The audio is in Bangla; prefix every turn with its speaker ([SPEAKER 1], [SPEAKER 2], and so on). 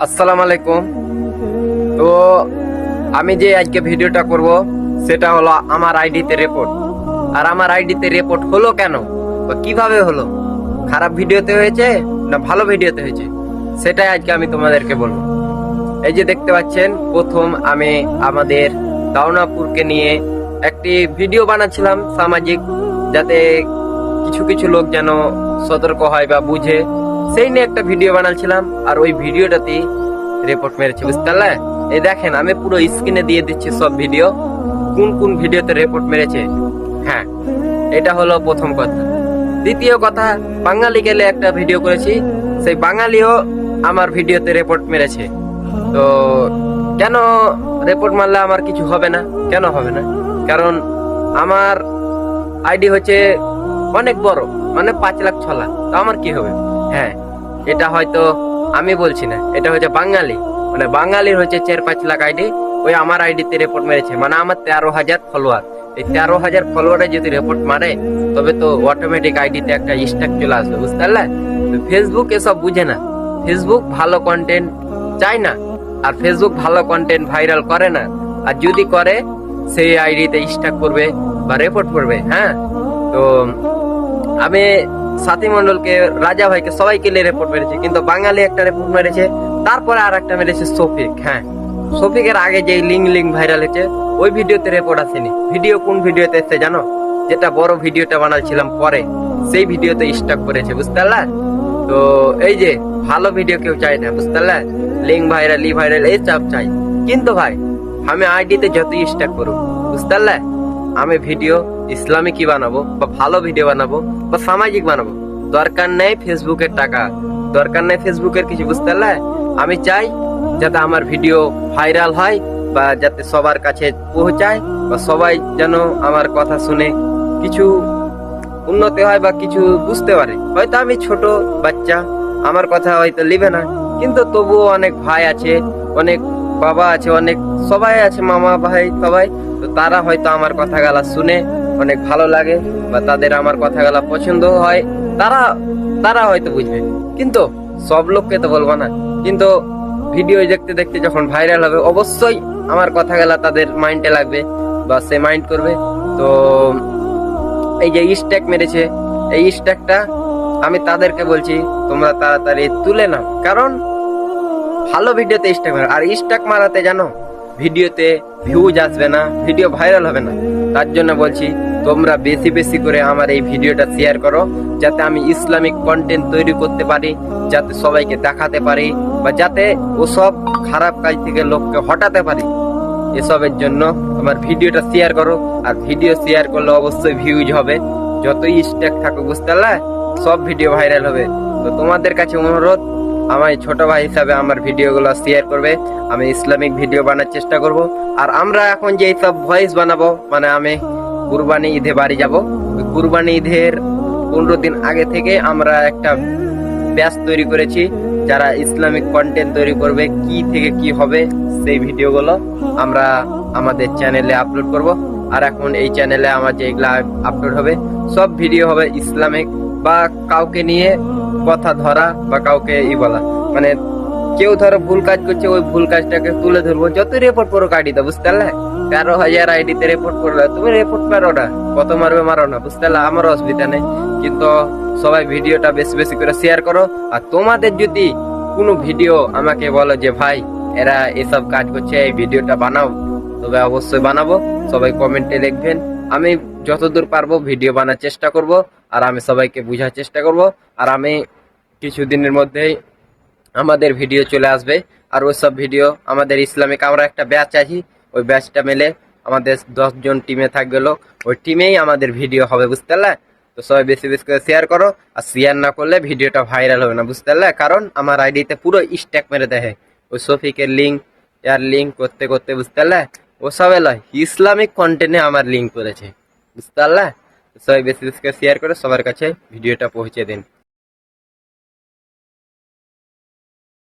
[SPEAKER 1] আসসালামু আলাইকুম। তো আমি যে আজকে ভিডিওটা করব সেটা হলো আমার আইডিতে রিপোর্ট। আর আমার আইডিতে রিপোর্ট হলো কেন বা কিভাবে হলো, খারাপ ভিডিওতে হয়েছে না ভালো ভিডিওতে হয়েছে, সেটাই আজকে আমি তোমাদেরকে বলবো। এই যে দেখতে পাচ্ছেন, প্রথম আমি আমাদের দাওনাপুরকে নিয়ে একটি ভিডিও বানাচ্ছিলাম সামাজিক, যাতে কিছু কিছু লোক যেন সতর্ক হয় বা বুঝে, সেই নিয়ে একটা ভিডিও বানাচ্ছিলাম। আর ওই ভিডিওটাতে রিপোর্ট মেরেছে, বুঝতে পারলে? এই দেখেন, আমি পুরো স্ক্রিনে দিয়ে দিচ্ছি সব ভিডিও, কোন কোন ভিডিওতে রিপোর্ট মেরেছে। হ্যাঁ, এটা হলো প্রথম কথা। দ্বিতীয় কথা, বাঙালি গেলে একটা ভিডিও করেছি, সেই বাঙালিও আমার ভিডিওতে রিপোর্ট মেরেছে। তো কেন রিপোর্ট মারলে আমার কিছু হবে না? কেন হবে না? কারণ আমার আইডি হচ্ছে অনেক বড়, মানে 5 লাখ 6 লাখ, তো আমার কি হবে? হ্যাঁ, এটা হয়তো আমি বলছি না, এটা হচ্ছে বাঙালি, মানে বাঙালির হচ্ছে 4-5 লাখ আইডি, ওই আমার আইডিতে রিপোর্ট মেরেছে। মানে আমার 13,000 ফলোয়ার, এই 13,000 ফলোয়ারে যদি রিপোর্ট মারে, তবে তো অটোমেটিক আইডিতে একটা স্ট্যাক চলে আসবে, বুঝতে পারলে? ফেসবুক এসব বুঝে না, ফেসবুক ভালো কন্টেন্ট চায় না, আর ফেসবুক ভালো কন্টেন্ট ভাইরাল করে না। আর যদি করে, সেই আইডিতে স্ট্যাক করবে বা রিপোর্ট করবে। হ্যাঁ, তো আমি সাথী মন্ডলকে, রাজা ভাইকে, সবাইকে রিপোর্ট মেরেছি, কিন্তু বাঙালি একটা রিপোর্ট মেরেছে, তারপরে আর একটা মেরেছে শফিক। হ্যাঁ, শফিকের আগে যে লিঙ্ক ভাইরাল হয়েছে, ওই ভিডিওতে রিপোর্ট আসেনি। ভিডিও কোন ভিডিওতে এসছে জানো? যেটা বড় ভিডিওটা বানাচ্ছিলাম পরে, সেই ভিডিওতে স্টক করেছে, বুঝতে পারলা? তো এই যে ভালো ভিডিও কেউ চাই না, বুঝতে পারলা? লিঙ্ক ভাইরাল এই সব চাই। কিন্তু ভাই, আমি আইডিতে যতই স্টক করুক, বুঝতে পারলা, আমি ভিডিও ইসলামিকই বানাবো বা ভালো ভিডিও বানাবো বা সামাজিক বানাবো। দরকার নেই ফেসবুকের টাকা, দরকার নেই ফেসবুকের কিছু, বুঝতে পারলে? আমি চাই যাতে আমার ভিডিও ভাইরাল হয়, বা যাতে সবার কাছে পৌঁছায়, বা সবাই যেন আমার কথা শুনে কিছু উন্নতি হয় বা কিছু বুঝতে পারে। হয়তো আমি ছোট বাচ্চা, আমার কথা হয়তো লিবে না, কিন্তু তবুও অনেক ভাই আছে, অনেক বাবা আছে, অনেক সবাই আছে, মামা ভাই সবাই, তো তারা হয়তো আমার কথা গালা শুনে অনেক ভালো লাগে, বা তাদের আমার কথা গালা পছন্দ হয়, তারা তারা হয়তো বুঝবে। কিন্তু সব লোককে তো বলবো না। কিন্তু ভিডিও দেখতে দেখতে যখন ভাইরাল হবে, অবশ্যই আমার কথা গেলা তাদের মাইন্ডে লাগবে বা সে মাইন্ড করবে। তো এই যে স্ট্যাক মেরেছে, এই স্ট্যাকটা আমি তাদেরকে বলছি, তোমরা তাড়াতাড়ি তুলে নাও, কারণ ভালো ভিডিওতে স্ট্যাক মারা, আর স্ট্যাক মারাতে জানো ভিডিওতে ভিউজ আসবে না, ভিডিও ভাইরাল হবে না। তার জন্য বলছি, তোমরা বেশি বেশি করে আমার এই ভিডিওটা শেয়ার করো, যাতে আমি ইসলামিক কন্টেন্ট তৈরি করতে পারি, যাতে সবাইকে দেখাতে পারি, বা যাতে ওসব খারাপ কাজ থেকে লোককে হটাতে পারি। এসবের জন্য আমার ভিডিওটা শেয়ার করো, আর ভিডিও শেয়ার করলে অবশ্যই ভিউজ হবে। যতই স্ট্যাক থাকুক, বুঝতে পারলে, সব ভিডিও ভাইরাল হবে। তো তোমাদের কাছে অনুরোধ, আমার ছোট ভাই হিসাবে আমার ভিডিওগুলো শেয়ার করবে। আমি ইসলামিক ভিডিও বানার চেষ্টা করব। আর আমরা এখন যে সব ভয়েস বানাবো, মানে আমি কুরবানি ঈদে বাড়ি যাব, ওই কুরবানি ঈদের 15 দিন আগে থেকে আমরা একটা ব্যাচ তৈরি করেছি, যারা ইসলামিক কন্টেন্ট তৈরি করবে, কি থেকে কি হবে, সেই ভিডিওগুলো আমরা আমাদের চ্যানেলে আপলোড করব। আর এখন এই চ্যানেলে আমার যেগুলা আপলোড হবে, সব ভিডিও হবে ইসলামিক, বা কাউকে নিয়ে কথা ধরা, বা কাউকে বলা, মানে কেউ ধরো ভুল কাজ করছে, ওই ভুল কাজটাকে তুলে ধরবো। যত রিপোর্ট করো আইডিতে, বুঝতে পারলে? 13,000 আইডিতে রিপোর্ট করলে তুমি রিপোর্ট পারো না, কত মারবে মারো না, বুঝতে পারলে? আমার অসুবিধা নেই, কিন্তু সবাই ভিডিওটা বেশি বেশি করে শেয়ার করো। আর তোমাদের যদি কোনো ভিডিও আমাকে বলো যে ভাই এরা এসব কাজ করছে, এই ভিডিওটা বানাও, তবে অবশ্যই বানাবো। সবাই কমেন্টে লিখবেন, আমি যতদূর পারবো ভিডিও বানার চেষ্টা করব, আর আমি সবাইকে বোঝার চেষ্টা করব। আর আমি কিছুদিনের মধ্যেই আমাদের ভিডিও চলে আসবে, আর ওইসব ভিডিও আমাদের ইসলামিক, আমরা একটা ব্যাচ আছি, ওই ব্যাচটা মেলে আমাদের 10 জন টিমে থাকবে লোক, ওই টিমেই আমাদের ভিডিও হবে, বুঝতে পারলে? তো সবাই বেশি বেশি করে শেয়ার করো, আর শেয়ার না করলে ভিডিওটা ভাইরাল হবে না, বুঝতে পারলে? কারণ আমার আইডিতে পুরো স্ট্যাক মেরে দেয় ওই শফিকের লিঙ্ক, এর লিঙ্ক করতে করতে, বুঝতে পারলে? ওসব এলো ইসলামিক কন্টেন্টে আমার লিঙ্ক করেছে, বুঝতে পারলে? সবাই বেশি বেশি করে শেয়ার করে সবার কাছে ভিডিওটা পৌঁছে দিন।